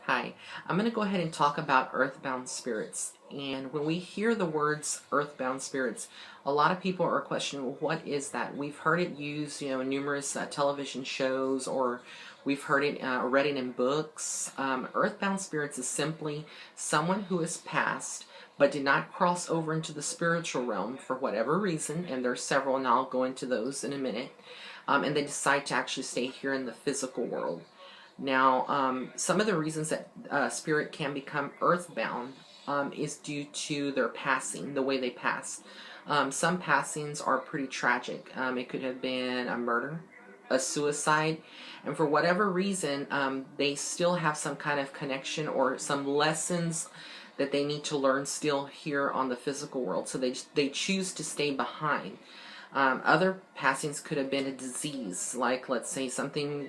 Hi, I'm going to go ahead and talk about earthbound spirits. And when we hear the words earthbound spirits, a lot of people are questioning, well, what is that? We've heard it used, in numerous television shows, or we've heard it, read it in books. Earthbound spirits is simply someone who has passed but did not cross over into the spiritual realm for whatever reason, and there's several, and I'll go into those in a minute, and they decide to actually stay here in the physical world. Now, some of the reasons that spirit can become earthbound is due to their passing, the way they pass. Some passings are pretty tragic. It could have been a murder, a suicide, and for whatever reason, they still have some kind of connection or some lessons that they need to learn still here on the physical world. So they choose to stay behind. Other passings could have been a disease, like let's say something,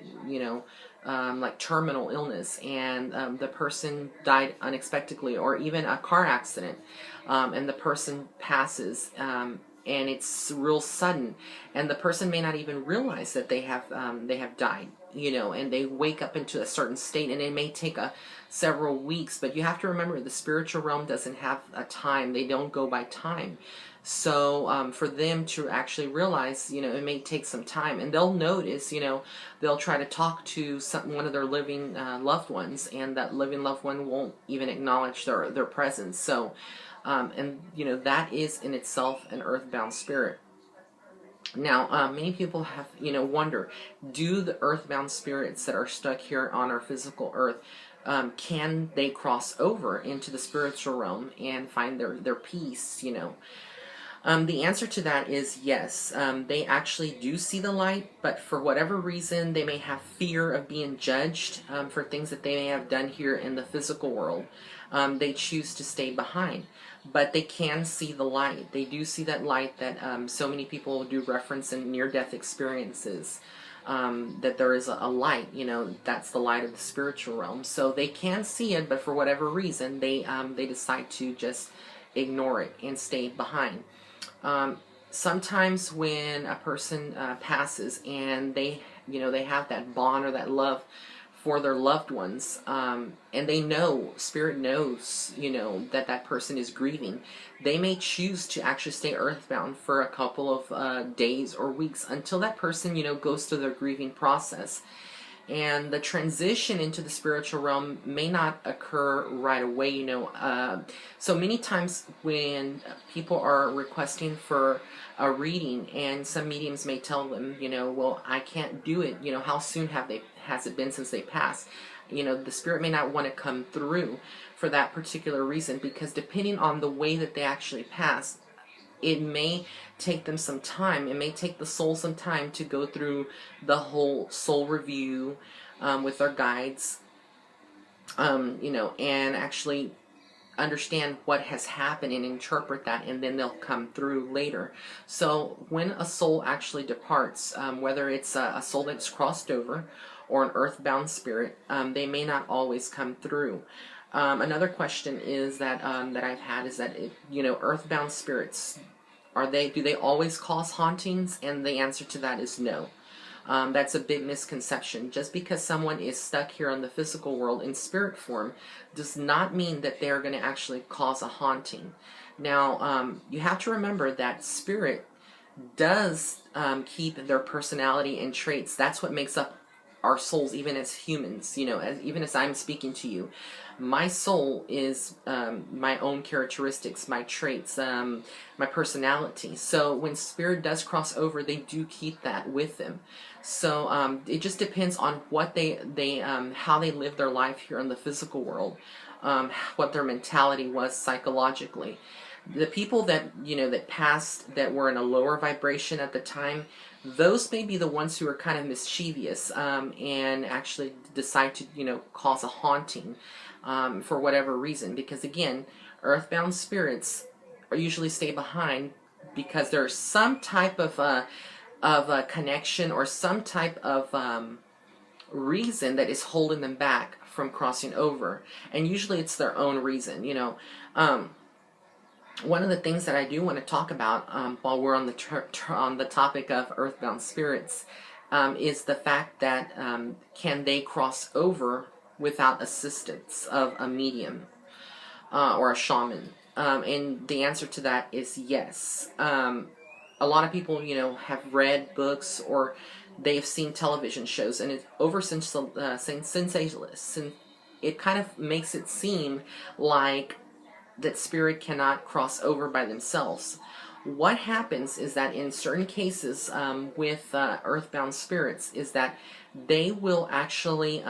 like terminal illness, and the person died unexpectedly, or even a car accident, and the person passes, and it's real sudden, and the person may not even realize that they have died, and they wake up into a certain state, and it may take several weeks. But you have to remember, the spiritual realm doesn't have a time; they don't go by time. So for them to actually realize, it may take some time, and they'll notice, they'll try to talk to one of their living loved ones, and that living loved one won't even acknowledge their presence. So, and that is in itself an earthbound spirit. Now, many people have, wonder, do the earthbound spirits that are stuck here on our physical earth, can they cross over into the spiritual realm and find their peace, The answer to that is yes. They actually do see the light, but for whatever reason, they may have fear of being judged for things that they may have done here in the physical world. They choose to stay behind, but they can see the light. They do see that light that so many people do reference in near-death experiences. That there is a light, that's the light of the spiritual realm. So they can see it, but for whatever reason, they decide to just ignore it and stay behind. Sometimes when a person passes, and they have that bond or that love for their loved ones, and they know, spirit knows, that person is grieving, they may choose to actually stay earthbound for a couple of days or weeks until that person, goes through their grieving process. And the transition into the spiritual realm may not occur right away, So many times when people are requesting for a reading, and some mediums may tell them, well, I can't do it, how soon has it been since they passed? The spirit may not want to come through for that particular reason, because depending on the way that they actually pass, it may take them some time. It may take the soul some time to go through the whole soul review with their guides, and actually understand what has happened and interpret that, and then they'll come through later. So when a soul actually departs, whether it's a soul that's crossed over or an earthbound spirit, they may not always come through. Another question is that I've had is that earthbound spirits, do they always cause hauntings? And the answer to that is no. That's a big misconception. Just because someone is stuck here on the physical world in spirit form does not mean that they're going to actually cause a haunting. Now, you have to remember that spirit does keep their personality and traits. That's what makes up our souls, even as humans, even as I'm speaking to you. My soul is my own characteristics, my traits, my personality. So when spirit does cross over, they do keep that with them. So it just depends on what how they live their life here in the physical world, what their mentality was psychologically. The people that that passed, that were in a lower vibration at the time, those may be the ones who are kind of mischievous, and actually decide to cause a haunting for whatever reason. Because again, earthbound spirits usually stay behind because there's some type of a connection, or some type of reason that is holding them back from crossing over, and usually it's their own reason. One of the things that I do want to talk about while we're on the topic of earthbound spirits is the fact that can they cross over without assistance of a medium or a shaman? And the answer to that is yes. A lot of people, have read books or they've seen television shows, and it's sensationalist, and it kind of makes it seem like that spirit cannot cross over by themselves. What happens is that in certain cases with earthbound spirits is that they will actually,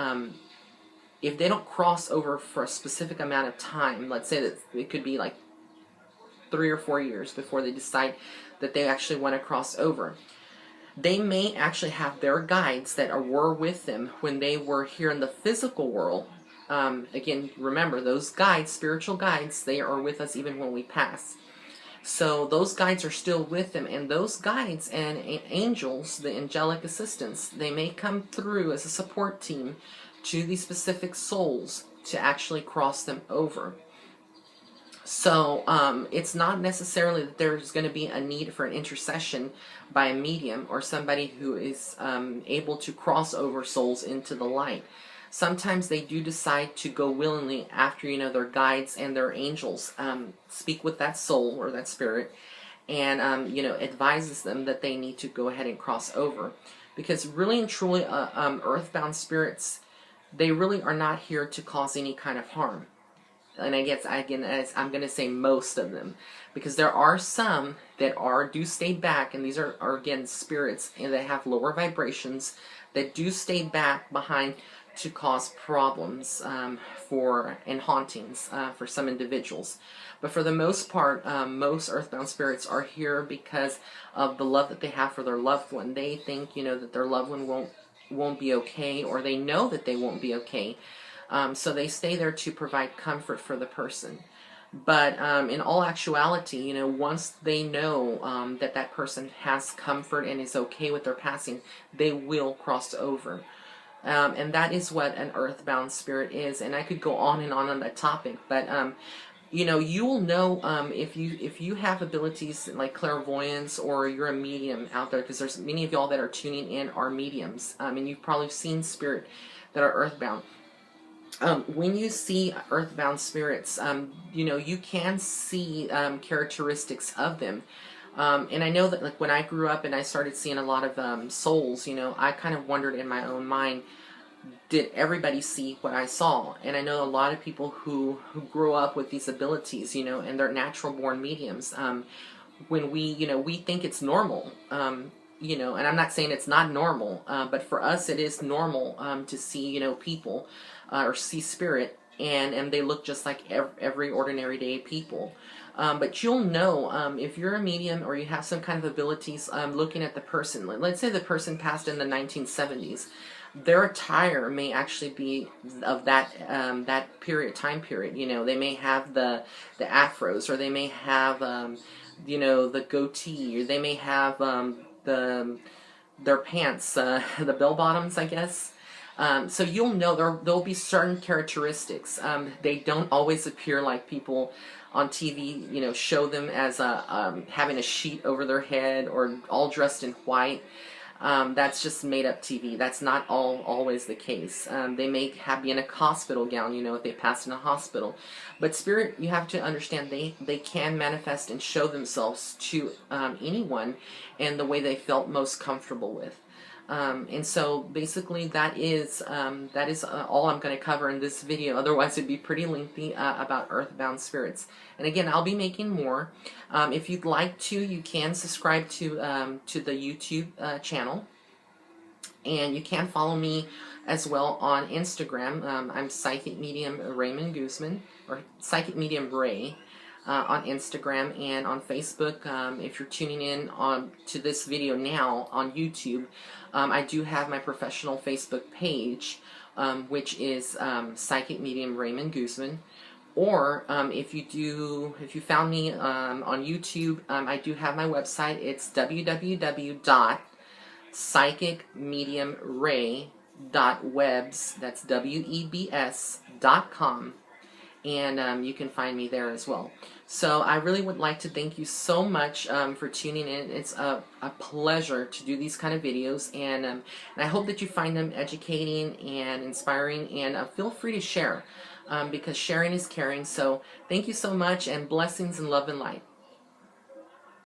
if they don't cross over for a specific amount of time, let's say that it could be like 3 or 4 years before they decide that they actually want to cross over, they may actually have their guides that were with them when they were here in the physical world. Again, remember, those guides, spiritual guides, they are with us even when we pass. So those guides are still with them, and those guides and angels, the angelic assistants, they may come through as a support team to these specific souls to actually cross them over. So it's not necessarily that there's going to be a need for an intercession by a medium or somebody who is able to cross over souls into the light. Sometimes they do decide to go willingly after, their guides and their angels speak with that soul or that spirit and, advises them that they need to go ahead and cross over. Because really and truly, earthbound spirits, they really are not here to cause any kind of harm. And I guess, again, I'm going to say most of them, because there are some that do stay back, and these are again spirits and that have lower vibrations that do stay back behind to cause problems and hauntings for some individuals. But for the most part, most earthbound spirits are here because of the love that they have for their loved one. They think, that their loved one won't be okay, or they know that they won't be okay. So they stay there to provide comfort for the person. But in all actuality, once they know that that person has comfort and is okay with their passing, they will cross over. And that is what an earthbound spirit is. And I could go on and on that topic, but you will know if you have abilities like clairvoyance or you're a medium out there, because there's many of y'all that are tuning in are mediums, and you've probably seen spirit that are earthbound. When you see earthbound spirits, you can see characteristics of them. And I know that, like, when I grew up and I started seeing a lot of souls, I kind of wondered in my own mind, did everybody see what I saw? And I know a lot of people who grew up with these abilities, and they're natural born mediums. When we think it's normal, and I'm not saying it's not normal, but for us it is normal to see, people or see spirit, and they look just like every ordinary day people. But you'll know if you're a medium or you have some kind of abilities looking at the person. Let's say the person passed in the 1970s. Their attire may actually be of that time period. They may have the afros, or they may have the goatee, or they may have their pants, the bell bottoms, I guess. So you'll know there'll be certain characteristics. They don't always appear like people on TV, show them as having a sheet over their head or all dressed in white. That's just made up TV. That's not always the case. They may be in a hospital gown, if they passed in a hospital. But spirit, you have to understand, they can manifest and show themselves to anyone in the way they felt most comfortable with. And so basically that is all I'm going to cover in this video. Otherwise it'd be pretty lengthy about earthbound spirits. And again, I'll be making more. If you'd like to, you can subscribe to the YouTube channel. And you can follow me as well on Instagram. I'm Psychic Medium Raymond Guzman, or Psychic Medium Ray. On Instagram and on Facebook. If you're tuning in to this video now on YouTube, I do have my professional Facebook page, which is Psychic Medium Raymond Guzman. Or if you found me on YouTube, I do have my website. It's www.psychicmediumray.webs. That's webs.com. and you can find me there as well. So I really would like to thank you so much for tuning in. It's a pleasure to do these kind of videos, and I hope that you find them educating and inspiring, and feel free to share because sharing is caring. So thank you so much, and blessings and love and light.